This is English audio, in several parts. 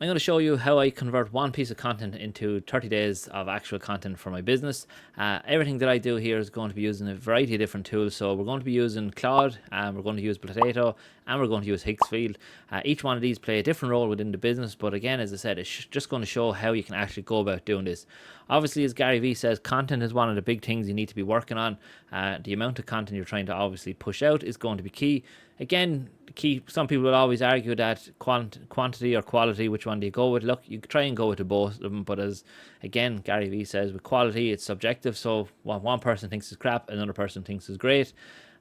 I'm going to show you how I convert one piece of content into 30 days of actual content for my business. Everything that I do here is going to be using a variety of different tools. So we're going to be using Claude, we're going to use Blotato, and we're going to use Higgsfield. Each one of these play a different role within the business, but again, as I said, it's just going to show how you can actually go about doing this. Obviously, as Gary Vee says, content is one of the big things you need to be working on. The amount of content you're trying to obviously push out is going to be key. Again, key. Some people will always argue that quantity or quality, which one do you go with? Look, you try and go with the both of them, but as again Gary Vee says, with quality it's subjective. So what one person thinks is crap, another person thinks is great.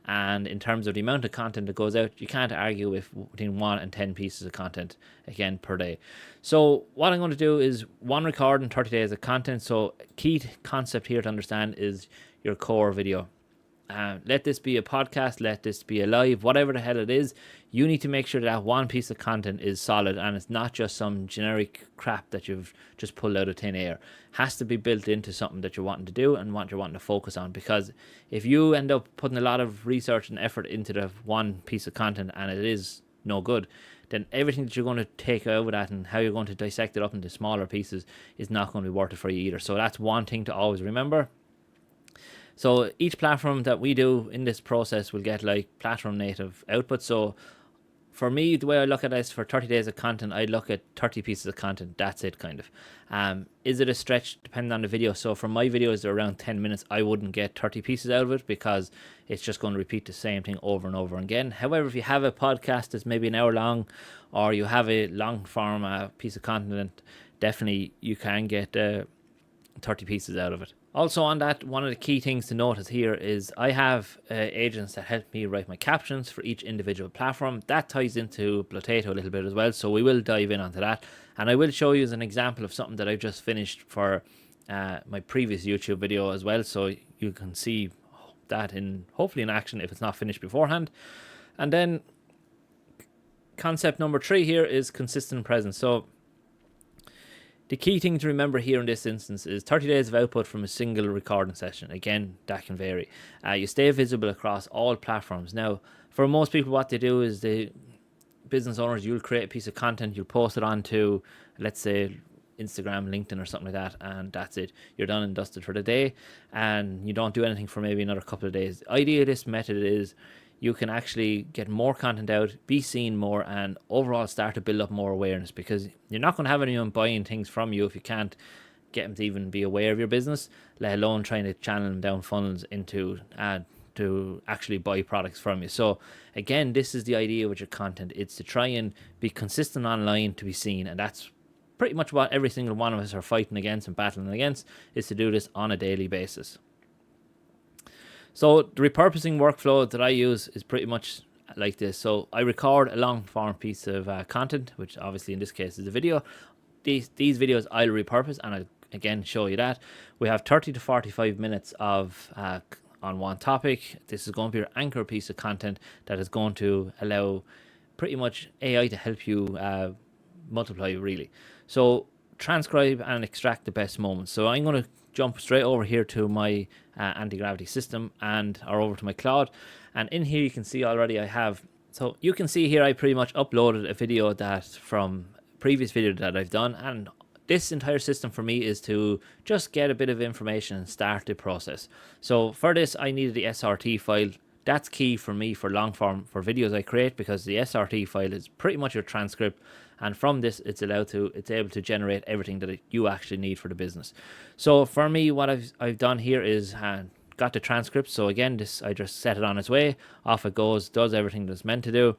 And in terms of the amount of content that goes out, you can't argue with between 1 and 10 pieces of content again per day. So what I'm going to do is one recording, 30 days of content. So key concept here to understand is your core video. Let this be a podcast, let this be a live, whatever the hell it is. You need to make sure that one piece of content is solid and it's not just some generic crap that you've just pulled out of thin air. It has to be built into something that you're wanting to do and what you're wanting to focus on. Because if you end up putting a lot of research and effort into the one piece of content and it is no good, then everything that you're going to take out of that and how you're going to dissect it up into smaller pieces is not going to be worth it for you either. So that's one thing to always remember. So each platform that we do in this process will get like platform native output. So for me, the way I look at this, for 30 days of content, I look at 30 pieces of content. That's it, kind of. Is it a stretch? Depending on the video. So for my videos, they're around 10 minutes. I wouldn't get 30 pieces out of it because it's just going to repeat the same thing over and over again. However, if you have a podcast that's maybe an hour long, or you have a long form piece of content, definitely you can get 30 pieces out of it. Also on that, one of the key things to notice here is I have agents that help me write my captions for each individual platform. That ties into Blotato a little bit as well, so we will dive in onto that. And I will show you as an example of something that I've just finished for my previous YouTube video as well, so you can see that in hopefully in action if it's not finished beforehand. And then concept number 3 here is consistent presence. So the key thing to remember here in this instance is 30 days of output from a single recording session. Again, that can vary. You stay visible across all platforms. Now, for most people, what they do is the business owners, you'll create a piece of content, you'll post it onto, let's say, Instagram, LinkedIn or something like that, and that's it. You're done and dusted for the day, and you don't do anything for maybe another couple of days. The idea of this method is you can actually get more content out, be seen more, and overall start to build up more awareness, because you're not going to have anyone buying things from you if you can't get them to even be aware of your business, let alone trying to channel them down funnels into to actually buy products from you. So again, this is the idea with your content. It's to try and be consistent online to be seen, and that's pretty much what every single one of us are fighting against and battling against, is to do this on a daily basis. So the repurposing workflow that I use is pretty much like this. So I record a long form piece of content, which obviously in this case is a video. These videos I'll repurpose, and I'll again show you that. We have 30 to 45 minutes of on one topic. This is going to be your anchor piece of content that is going to allow pretty much AI to help you multiply, really. So transcribe and extract the best moments. So I'm going to jump straight over here to my anti-gravity system or over to my Claude, and in here you can see already I have, so you can see here I pretty much uploaded a video that from previous video that I've done, and this entire system for me is to just get a bit of information and start the process. So for this I needed the SRT file. That's key for me for long form, for videos I create, because the SRT file is pretty much your transcript, and from this it's able to generate everything that you actually need for the business. So for me, what I've done here is got the transcript. So again, this, I just set it on its way, off it goes, does everything that it's meant to do.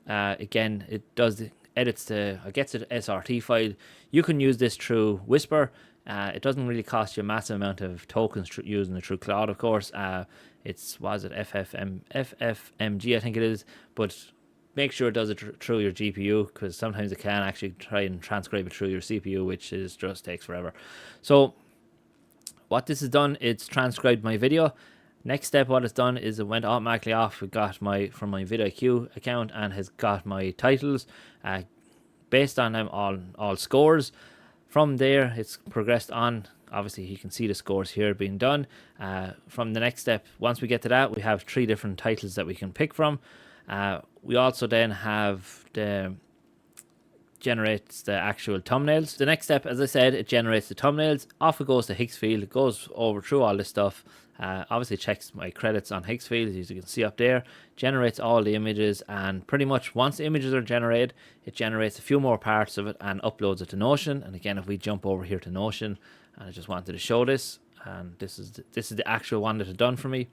Again, it does gets the SRT file. You can use this through Whisper. It doesn't really cost you a massive amount of tokens using it through Claude, of course. It's FFMG, I think it is, but make sure it does it through your GPU, because sometimes it can actually try and transcribe it through your CPU, which just takes forever. So what this has done, it's transcribed my video. Next step, what it's done is it went automatically off. It got from my vidIQ account and has got my titles based on them all scores. From there, it's progressed on. Obviously, you can see the scores here being done. From the next step, once we get to that, we have 3 different titles that we can pick from. We also then have the generates the actual thumbnails. The next step, as I said, it generates the thumbnails. Off it goes to Higgsfield. It goes over through all this stuff. Obviously checks my credits on Higgsfield, as you can see up there. Generates all the images, and pretty much once the images are generated, it generates a few more parts of it and uploads it to Notion. And again, if we jump over here to Notion, and I just wanted to show this, and this is the actual one that it done for me.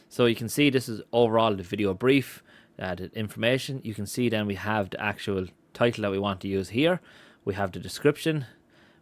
So you can see this is overall the video brief, the information. You can see then we have the actual title that we want to use here. We have the description.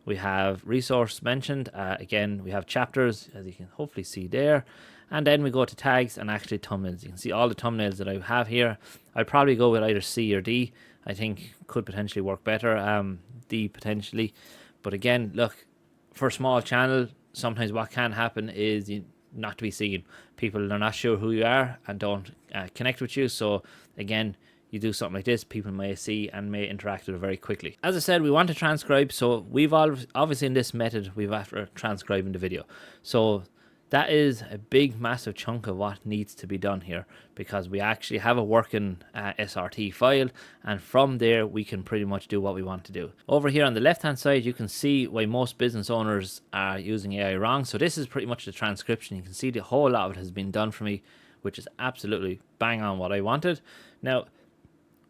We have resource mentioned. Again, we have chapters, as you can hopefully see there. And then we go to tags and actually thumbnails. You can see all the thumbnails that I have here. I'd probably go with either C or D. I think could potentially work better. D potentially. But again, look, for a small channel, sometimes what can happen is not to be seen. People are not sure who you are and don't connect with you. So again, you do something like this, people may see and may interact with it very quickly. As I said, we want to transcribe, so we've obviously in this method we've after transcribing the video. So that is a big massive chunk of what needs to be done here, because we actually have a working SRT file, and from there we can pretty much do what we want to do. Over here on the left hand side, you can see why most business owners are using AI wrong. So this is pretty much the transcription. You can see the whole lot of it has been done for me, which is absolutely bang on what I wanted. Now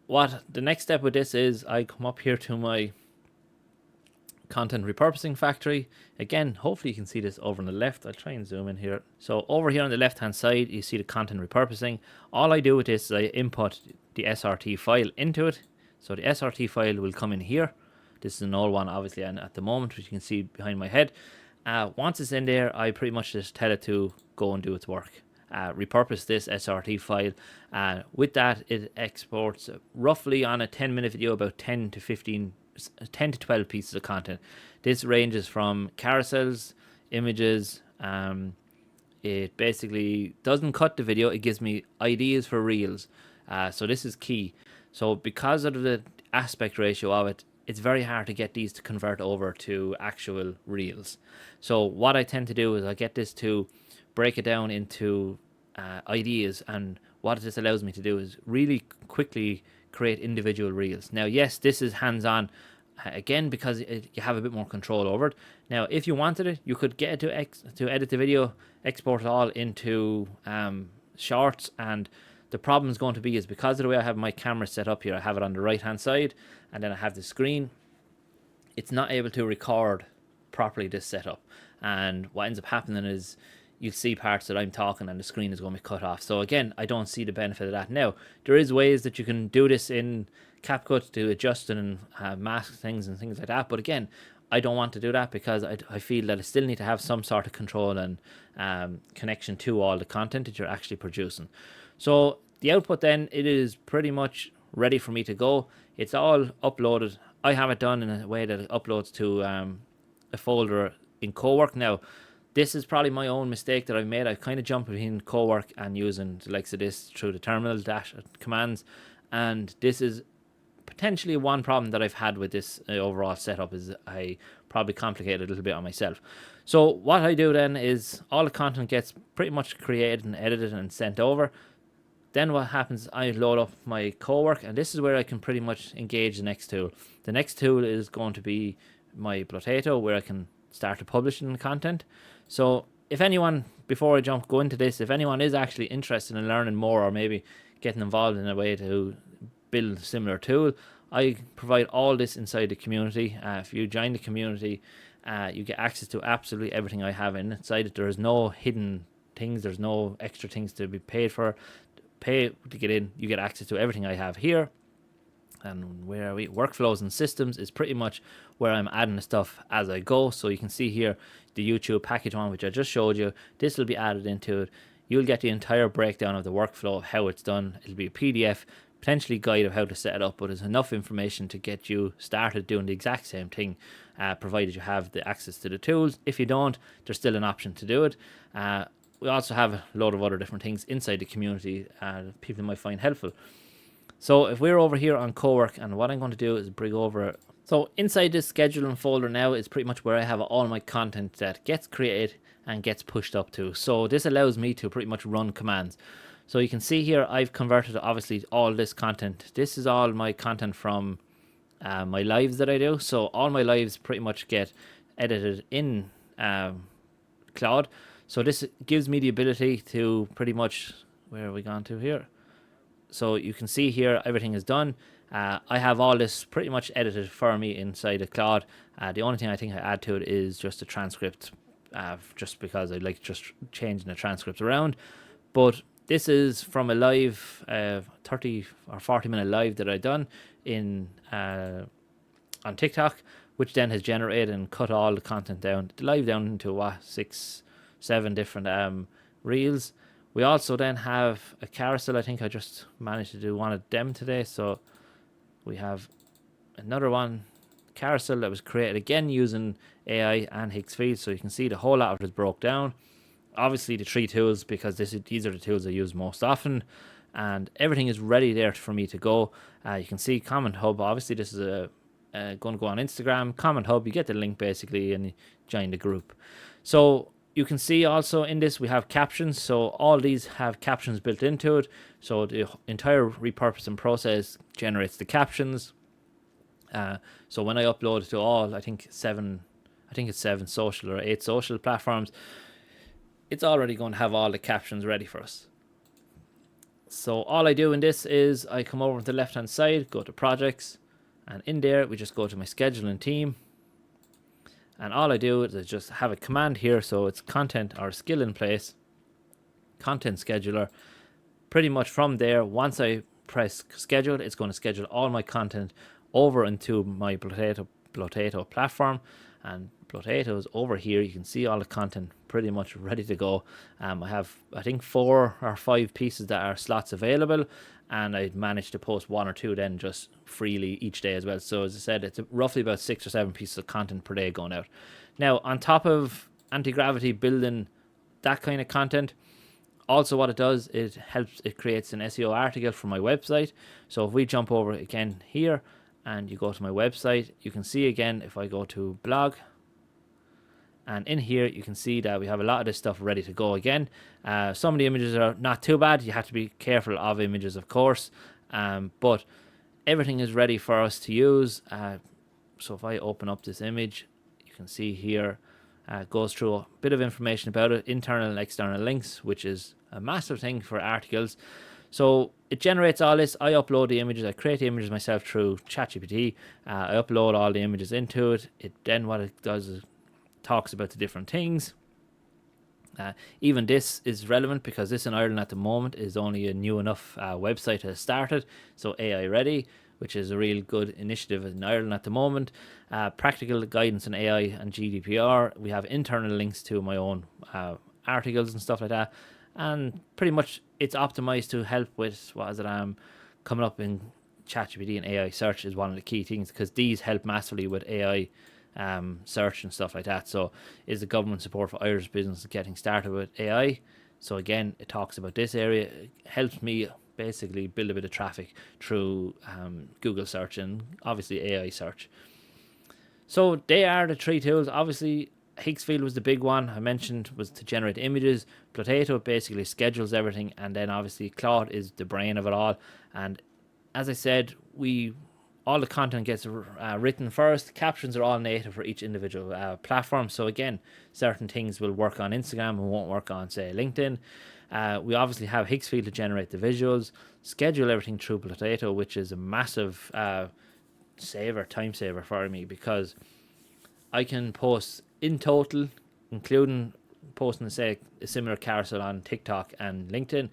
what the next step with this is, I come up here to my content repurposing factory. Again, hopefully you can see this over on the left. I'll try and zoom in here. So over here on the left hand side, you see the content repurposing. All I do with this is I input the SRT file into it. So the SRT file will come in here. This is an old one, obviously, and at the moment, which you can see behind my head. Once it's in there, I pretty much just tell it to go and do its work. Repurpose this SRT file. With that, it exports roughly on a 10-minute video about 10 to 12 pieces of content. This ranges from carousels, images. It basically doesn't cut the video. It gives me ideas for reels. So this is key. So because of the aspect ratio of it, it's very hard to get these to convert over to actual reels. So what I tend to do is I get this to break it down into ideas, and what this allows me to do is really quickly create individual reels. Now, yes, this is hands-on, again, because you have a bit more control over it. Now, if you wanted it, you could get it to edit the video, export it all into shorts, and the problem is going to be is because of the way I have my camera set up here, I have it on the right-hand side, and then I have the screen, it's not able to record properly this setup. And what ends up happening is you'll see parts that I'm talking and the screen is going to be cut off. So again, I don't see the benefit of that. Now, there is ways that you can do this in CapCut to adjust and mask things and things like that. But again, I don't want to do that because I feel that I still need to have some sort of control and connection to all the content that you're actually producing. So the output then, it is pretty much ready for me to go. It's all uploaded. I have it done in a way that it uploads to a folder in Cowork. Now, this is probably my own mistake that I've made. I've kind of jumped between Cowork and using the likes of this through the terminal dash commands. And this is potentially one problem that I've had with this overall setup, is I probably complicated a little bit on myself. So what I do then is all the content gets pretty much created and edited and sent over. Then what happens, I load up my Cowork, and this is where I can pretty much engage the next tool. The next tool is going to be my Blotato, where I can start to publishing the content. So if anyone, before I go into this, if anyone is actually interested in learning more or maybe getting involved in a way to build a similar tool, I provide all this inside the community. If you join the community, you get access to absolutely everything I have inside it. There is no hidden things. There's no extra things to be paid for. Pay to get in. You get access to everything I have here. And where are we? Workflows and systems is pretty much where I'm adding the stuff as I go. So you can see here the YouTube package one, which I just showed you. This will be added into it. You'll get the entire breakdown of the workflow, how it's done. It'll be a PDF, potentially guide of how to set it up, but there's enough information to get you started doing the exact same thing, provided you have the access to the tools. If you don't, there's still an option to do it. We also have a load of other different things inside the community people might find helpful. So if we're over here on Cowork, and what I'm going to do is bring over, so inside this scheduling folder now is pretty much where I have all my content that gets created and gets pushed up to. So this allows me to pretty much run commands. So you can see here I've converted obviously all this content. This is all my content from my lives that I do. So all my lives pretty much get edited in Claude. So this gives me the ability to pretty much, where are we gone to here? So you can see here everything is done. I have all this pretty much edited for me inside of Claude. The only thing I think I add to it is just a transcript, just because I like just changing the transcripts around. But this is from a live 30 or 40-minute live that I done in on TikTok, which then has generated and cut all the content down, the live down into what, 6, 7 different reels. We also then have a carousel. I think I just managed to do one of them today. So we have another one, carousel, that was created again using AI and Higgsfield. So you can see the whole lot of it is broke down. Obviously the 3 tools, because these are the tools I use most often, and everything is ready there for me to go. You can see Comment Hub. Obviously this is going to go on Instagram. Comment Hub, you get the link basically and you join the group. So you can see also in this we have captions. So all these have captions built into it. So the entire repurposing process generates the captions. So when I upload it to all, I think it's 7 social or 8 social platforms, it's already going to have all the captions ready for us. So all I do in this is I come over to the left hand side, go to projects, and in there we just go to my scheduling team. And all I do is I just have a command here. So it's content or skill in place, content scheduler. Pretty much from there, once I press schedule, it's going to schedule all my content over into my Blotato platform. And Blotato is over here. You can see all the content pretty much ready to go. I have, I think, 4 or 5 pieces that are slots available, and I managed to post 1 or 2 then just freely each day as well. So as I said, it's roughly about 6 or 7 pieces of content per day going out. Now, on top of anti-gravity building that kind of content, also what it does, it creates an SEO article for my website. So if we jump over again here and you go to my website, you can see again, if I go to blog, and in here you can see that we have a lot of this stuff ready to go again. Some of the images are not too bad. You have to be careful of images, of course, but everything is ready for us to use. So if I open up this image, you can see here it goes through a bit of information about it, internal and external links, which is a massive thing for articles. So it generates all this. I upload the images. I create the images myself through ChatGPT. I upload all the images into it. Then what it does is talks about the different things. Even this is relevant because this in Ireland at the moment is only a new enough website to start it. So AI ready, which is a real good initiative in Ireland at the moment. Practical guidance on AI and GDPR. We have internal links to my own articles and stuff like that. And pretty much it's optimized to help with, coming up in ChatGPT and AI search is one of the key things, because these help massively with AI search and stuff like that. So is the government support for Irish business getting started with AI? So again, it talks about this area. It helps me basically build a bit of traffic through Google search and obviously AI search. So they are the 3 tools. Obviously Higgsfield was the big one I mentioned, was to generate images. Blotato basically schedules everything, and then obviously Claude is the brain of it all. And as I said, all the content gets written first. Captions are all native for each individual platform. So again, certain things will work on Instagram and won't work on, say, LinkedIn. We obviously have Higgsfield to generate the visuals, schedule everything through Blotato, which is a massive time saver for me, because I can post in total, including posting, say, a similar carousel on TikTok and LinkedIn,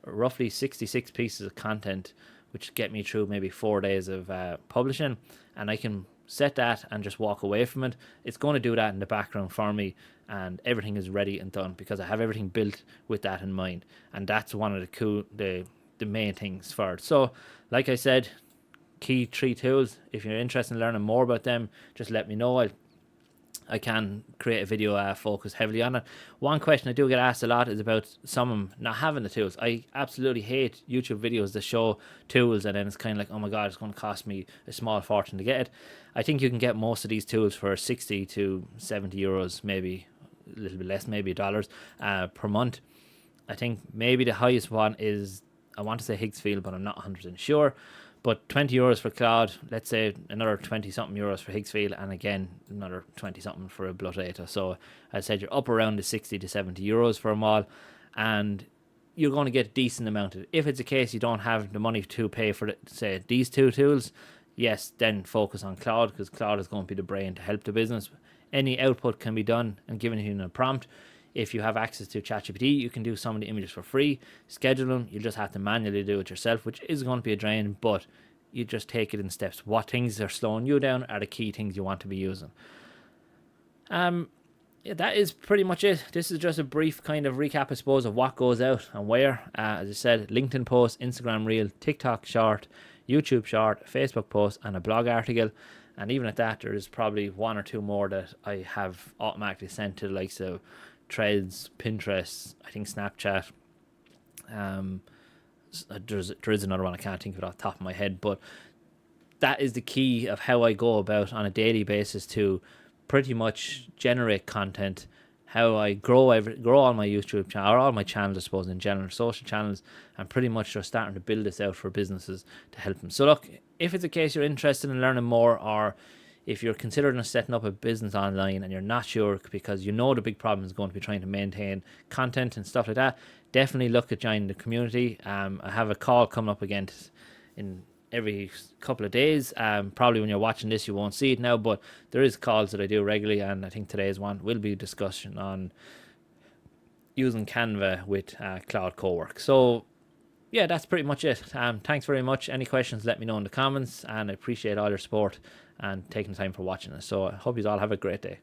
roughly 66 pieces of content, which get me through maybe 4 days of publishing. And I can set that and just walk away from it. It's going to do that in the background for me, and everything is ready and done because I have everything built with that in mind. And that's one of the main things for it. So like I said, key 3 tools. If you're interested in learning more about them, just let me know. I can create a video focused heavily on it. One question I do get asked a lot is about some not having the tools. I absolutely hate YouTube videos that show tools and then it's kind of like, oh my god, it's going to cost me a small fortune to get it. I think you can get most of these tools for 60 to 70 euros, maybe a little bit less, maybe dollars per month. I think maybe the highest one is, I want to say Higgsfield, but I'm not 100% sure. But €20 for Claude, let's say another 20 something euros for Higgsfield, and again another 20 something for a Blotato. So I said you're up around the 60 to €70 for them all, and you're going to get a decent amount of it. If it's a case you don't have the money to pay for, say, these two tools, yes, then focus on Claude, because Claude is going to be the brain to help the business. Any output can be done and given in a prompt. If you have access to ChatGPT, you can do some of the images for free, schedule them. You just have to manually do it yourself, which is going to be a drain, but you just take it in steps. What things are slowing you down are the key things you want to be using. Yeah, that is pretty much it. This is just a brief kind of recap, I suppose, of what goes out and where. As I said, LinkedIn post, Instagram reel, TikTok short, YouTube short, Facebook post, and a blog article. And even at that, there's probably one or two more that I have automatically sent to the likes of Threads, Pinterest, I think Snapchat. There is another one I can't think of it off the top of my head, but that is the key of how I go about on a daily basis to pretty much generate content, how I grow all my YouTube channel, or all my channels, I suppose, in general, social channels, and pretty much just starting to build this out for businesses to help them. So look, if it's a case you're interested in learning more, or if you're considering setting up a business online and you're not sure because you know the big problem is going to be trying to maintain content and stuff like that, definitely look at joining the community. I have a call coming up again in every couple of days. Probably when you're watching this you won't see it now, but there is calls that I do regularly, and I think today's one will be a discussion on using Canva with Cloud Cowork. So yeah, that's pretty much it. Thanks very much. Any questions, let me know in the comments, and I appreciate all your support and taking the time for watching us. So I hope you all have a great day.